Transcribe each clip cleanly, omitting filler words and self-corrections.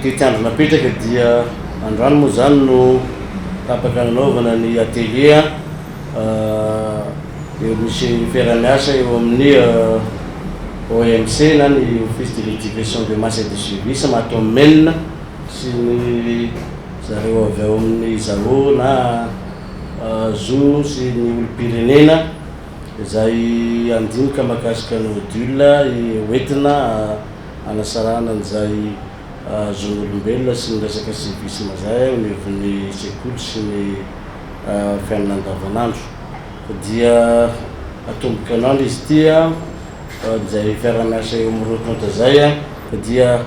tetandro napetraka dia androany moa zany no tapaka nanaovana ny atelier eo misy fiara-miasa eo amin'ny OMC na ny office de l'éducation de masse et de service mahato amin'ny Menina sy ny zareo avy ao amin'ny Izao na Zo sy ny olo-pirenena izay andinika mahakasika ny module hoentina anasarana an'izay zon'olombelona sy ny resaka civisme zay ao anivon'ny sekoly sy ny fiainana andavanandro dia atomboka an'andro izy tia izay fiara-miasa eo amin'ny rotonta zay dia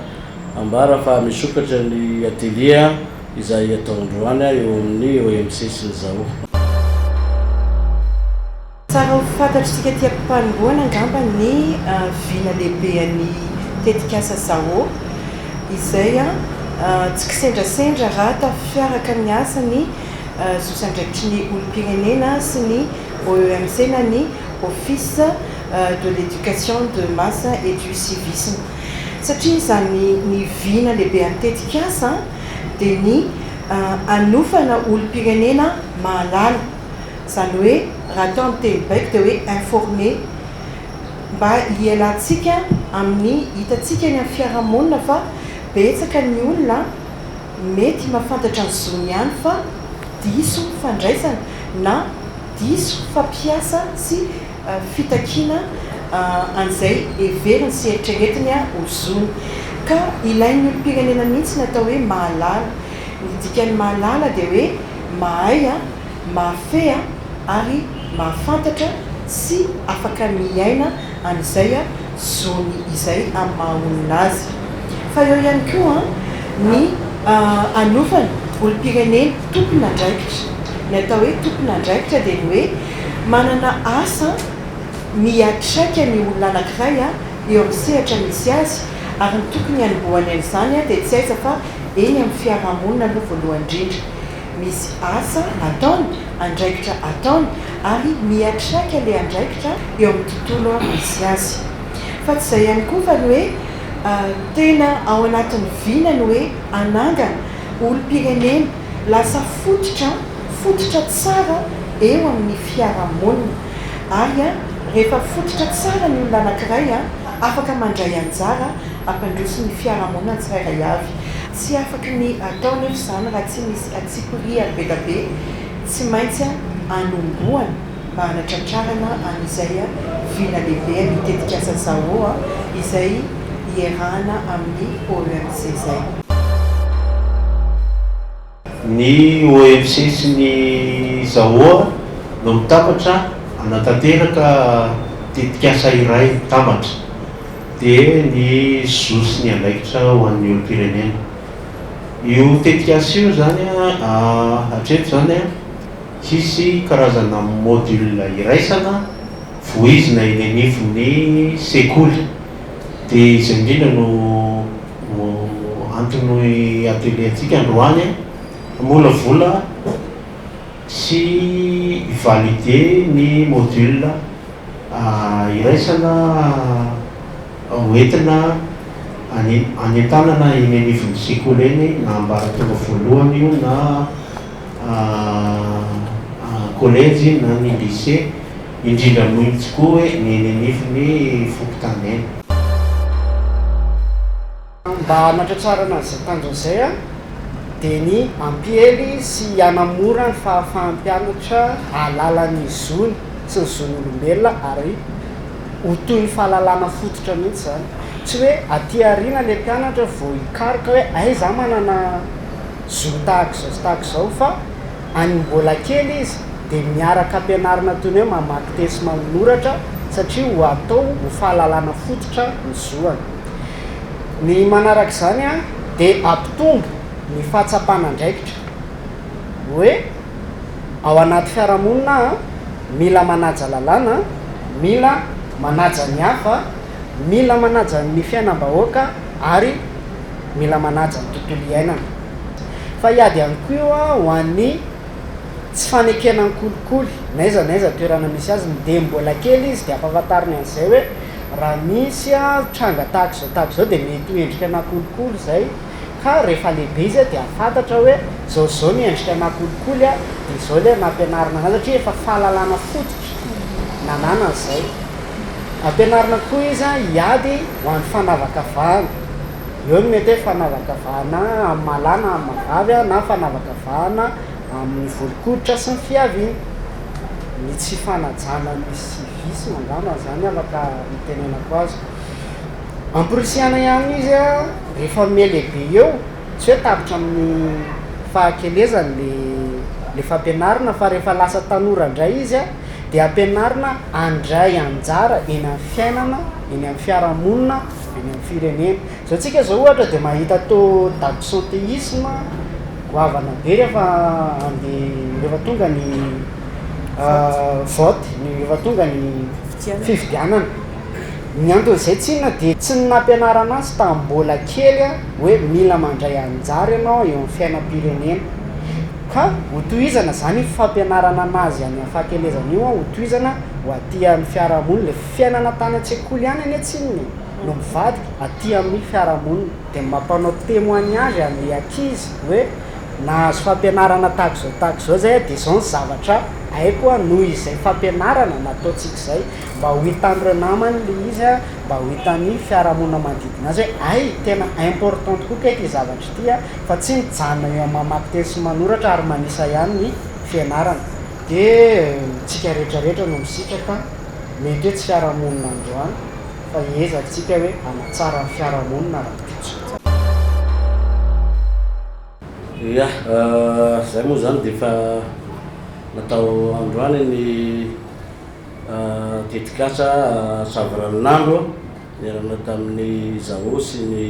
ambara fa misokatra ny atelier izay ataondroany eo amin'ny OMC sy ny Zao. Tsara ho fantatritsika tia mpanomboana angamba ny vina lehibe an'ny tetikasa Zao izay tsy kisendrasendra raha tafiaraka ny asa ny zosandraikitry ny olo-pirenena sy ny OMC na ny office de l'éducation de masse et du civisme satria zany ny vina lehibe an'ny tetikasa dia ny anofana olo-pirenena mahalala zany hoe raha atao amin'ny teny baiko dia hoe informer mba hialantsika amin'ny hitatsika ny amin'ny fiarahamonina fa betsaka ny olona mety mahafantatra ny zony ihany fa diso fandraisana na diso fampiasa sy fitakiana an'izay heveriny sy eritreretiny ho zony ka ilain'ny olo-pirenena mihitsy natao hoe mahalala midikany mahalala dia hoe mahay mahafehy ary mahafantatra sy afaka miaina an'izay zony izay amin'ny mahaonina azy fa eo ihany koa ny anofany olo-pirenena tompona andraikitra ny atao hoe tompona andraikitra dia ny hoe manana asa miatraika ny olona anankiray eo amin'ny sehatra misy azy ary ny tokony hanomboany an'izany dia tsy aiza fa eny amin'ny fiarahamonina aloha voalohany indrindra misy asa ataony andraikitra ataony ary miatraika ilay andraikitra eo amin'ny tontolo misy azy fa tsy izay ihany koa fa ny hoe tena ao anatin'ny vina ny hoe anangana olo-pirenena lasa fototra tsara eo amin'ny fiarahamonina ary rehefa fototra tsara ny olona anankiray afaka mandray anjara ampandroso ny fiarahamonina tsirairay avy tsy afaka ny atao nefa zany raha tsy misy atsikoria be da be tsy maintsy anomboana mba hanatratrarana an'izay vina lehibe ny tetikasa Zao izay hierahana amin'ny OMC zay. Ny OMC sy ny Zao no mitapatra anatanteraka tetikasa iray tambatra dia ny Zo sy ny andraikitra ho an'ny olo-pirenena. Io tetikasa io zany hatreto zany sisy karazana module iraisana voizina eny anivon'ny sekoly dia izay indrindra no antony atelier antsika androany molavola sy valide ny module iraisana hoentina anentanana eny anivon'ny sekoly eny na ambaratonga voalohany io na collège na ny lycée indrindra moitsy koa hoe ny eny anivon'ny fokontany eny. Mba hanatratrarana izay tanjona izay dia ny ampihely sy hanamora ny fahafahan'ny mpianatra ahalala ny zony sy ny zon'olombelona ary ho toy ny fahalalana fototra mihitsy zany tsy hoe aty aoriana ilay mpianatra vao hikaroka hoe aiza manana zony tahaka izao fa any mbola kely izy dia miaraka ampianarina toy ny hoe mamaky tesy manoratra satria ho atao ho fahalalana fototra ny zoany. Ny manaraka izany dia ampitombo ny fahatsapana andraikitra hoe ao anaty fiarahamonina mila manaja lalàna, mila manaja ny hafa, mila manaja ny fiainam-bahoaka ary mila manaja ny tontolo iainana. Fa hiady ihany koa ho an'ny tsy fanekena ny kolikoly naiza toerana misy azy dia mbola kely izy dia ampahafantariny an'izay hoe raha misy tranga tahaka izao dia mety ho endrika na kolikoly izay ka rehefa lehibe izy dia afantatra hoe zao miendrika nakolikoly a dia zao le nampianarina anazy satria efa fahalalana fototra nanana n'izay ampianarina koa izy a hiady ho an'ny fanavakavahana eo no mety hoe fanavakavahana amin'ny malana amin'ny mavavy a na fanavakavahana amin'ny volokoditra sy ny fiaviana ny tsy fanajana misy visy mangana zany afaka mitenenako azy ampirisiana ihany izy a rehefa me lehibe eo tsy hoe tapitra amin'ny fahakelezany le fampianarina fa rehefa lasa tanora indray izy a dia ampianarina andray anjara eny amin'ny fiainana eny amin'ny fiarahamonina eny amin'ny firenena zao tsika zao ohatra dia mahita to d'absentéisme goavana be rehefa tonga ny vote rehefa tonga ny fifidianana ny anton'izay tsinona dia tsy ny nampianarana azy tambola kely a hoe mila mandray anjara ianao eo amin'ny fiainam-pirenena ka hotohizana zany fampianarana anazy any amin'ny fahakelezana io a hotohizana ho aty amin'ny fiarahamonina le fiainana tany an-tsekoly ihany any atsinony no mivady aty amin'ny fiarahamonina dia mampanao témoignage amin'ny ankizy hoe nahazo fampianarana tahaka zao zay dia zao ny zavatra haiko a noho izay fampianarana nataontsika izay mba ho hitan'ny reo namany le izy a mba ho hitan'ny fiarahamonina manodidina azy hoe ay tena important koa kaiky zavatra ity a fa tsy mijanona eo mamaky teny sy manoratra ary manisa ihany ny fianarana dia tsika rehetrarehetra no misitraka mety hoe tsy fiarahamonina androany fa ezantsika hoe anatsara ny fiarahamonina raha kitso ia zay moa zany dia efa natao androany ny tetikasa savaran'andro niarana tamin'ny zao sy ny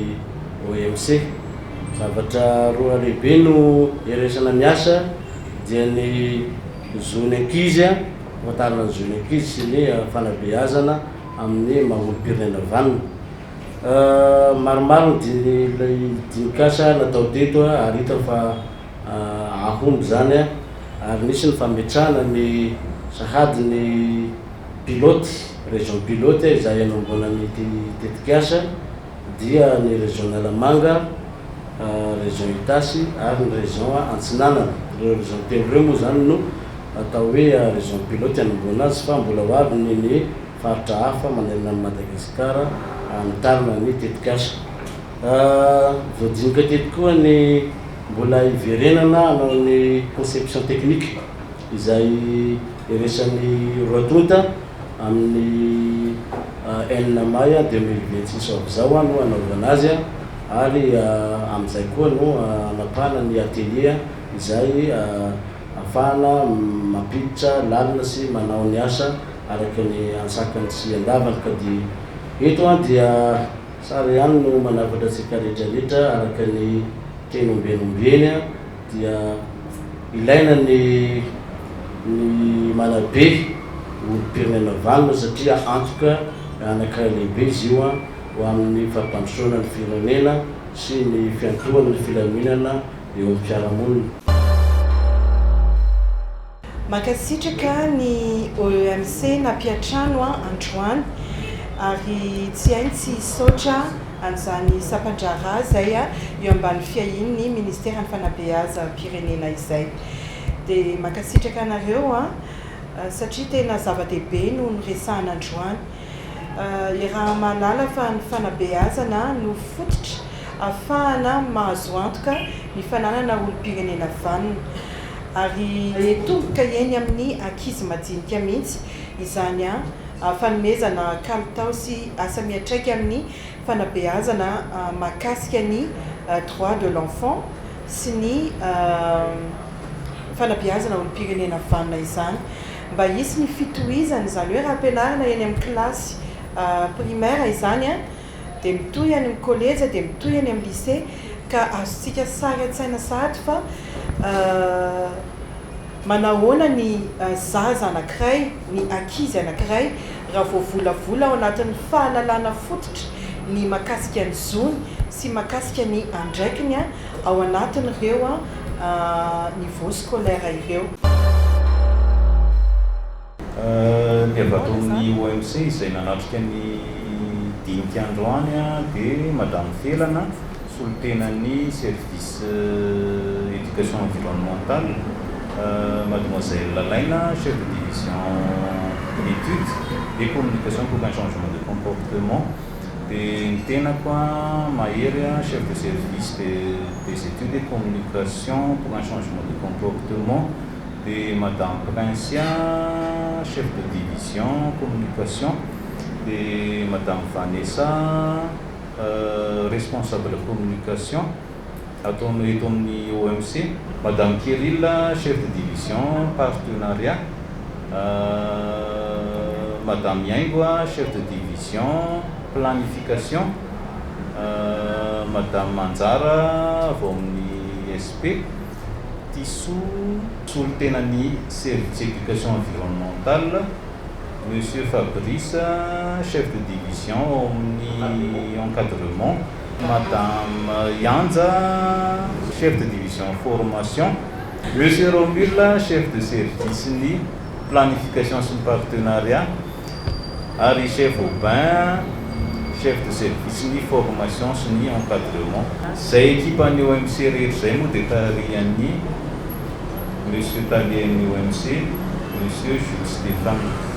OMC zavatra roa lehibe no iresana miasa dia ny zony ankizy a fatarana ny zony ankizy sy ny fanabeazana amin'ny maha-olom-pirenena vanina maromaro ny dinikasa natao teto ary hita fa ahomby zany a ary nisy ny fametrahana ny sahady ny pilote région pilote izay anombona ny tetikasa dia ny région Nalamanga région Itasy ary ny région Antsinanana reo région telo reo moa zany no atao hoe région pilote anombona azy fa mbola ho avy ny faritra hafa manerana ny Madagasikara mitarina ny tetikasa voadinika teto koa ny mbola iverenana hanao ny conception technique izay iresan'ny roatonta amin'ny enina may 2026 zao no anaovana azy ary amin'izay koa no anapahana ny atelier izay ahafahana mampiditra lalina sy manao ny asa araka ny ansakany sy andavana ka dia eto a dia sara ihany no manavatra antsika rehetrarehetra araka ny teny ombenombeny a dia ilaina ny manabe olom-pirenena vanina satria antoka anankiray lehibe izy io a ho amin'ny fampandrosoana ny firenena sy ny fiantohana ny filaminana eo amin'ny fiarahamonina. Mankasitraka ny OMC nampiatrano androany ary tsy hainy tsy hisaotra an'izany sampandrara zay a eo ambany fiahiny ny ministera ny fanabeazam-pirenena izay dia mankasitraka anareo a satria tena zava-dehibe no niresahana androany raha malala fa ny fanabeazana no fototra ahafahana mahazo antoka ny fananana olom-pirenena vanina ary tomboka eny amin'ny ankizy madinika mihitsy izany a fanomezana kalitao sy asa miatraika amin'ny fanabeazana mahakasika ny droit de l'enfant sy ny fanabeazana olom-pirenena vanina izany mba hisy ny fitohizany zany hoe raha ampianarina eny amin'ny kilasy primaire izany a dia mitohy any amin'ny collège dia mitohy any amin'ny lycée ka azontsika sary an-tsaina sahatra fa manahoana ny zaza anankiray ny ankizy anankiray raha voavolavola ao anatin'ny fahalalana fototra ny mahakasika ny zony sy mahakasika ny andraikiny a ao anatin'ireo niveau scolaire ireo. Ny avy ato amin'ny OMC izay nanatrika ny dinika androany a dia madamo felana solitenany service éducation environnementale, mademoiselle Lalaina, chef de division études et communication pour un changement de comportement. Et tenako mahery chef de service des études et communication pour un changement de comportement. Et madame Princia, chef de division communication. Et madame Vanessa, responsable de communication. Atoni OMC. Madame Kirill, chef de division partenariat. Madame Yangwa, chef de division planification. Madame Manzara, Vomni SP. Tissou, Sultenani, service éducation environnementale. Monsieur Fabrice, chef de division Omni encadrement. Madame Yanza, chef de division formation. Monsieur Romula, chef de service ni planification sur partenariat. Harry chef Aubin, chef de service ni formation sur ni encadrement. C'est équipe en OMC Rézemo de Tariani, Monsieur Talien OMC, Monsieur Jules Stéphane.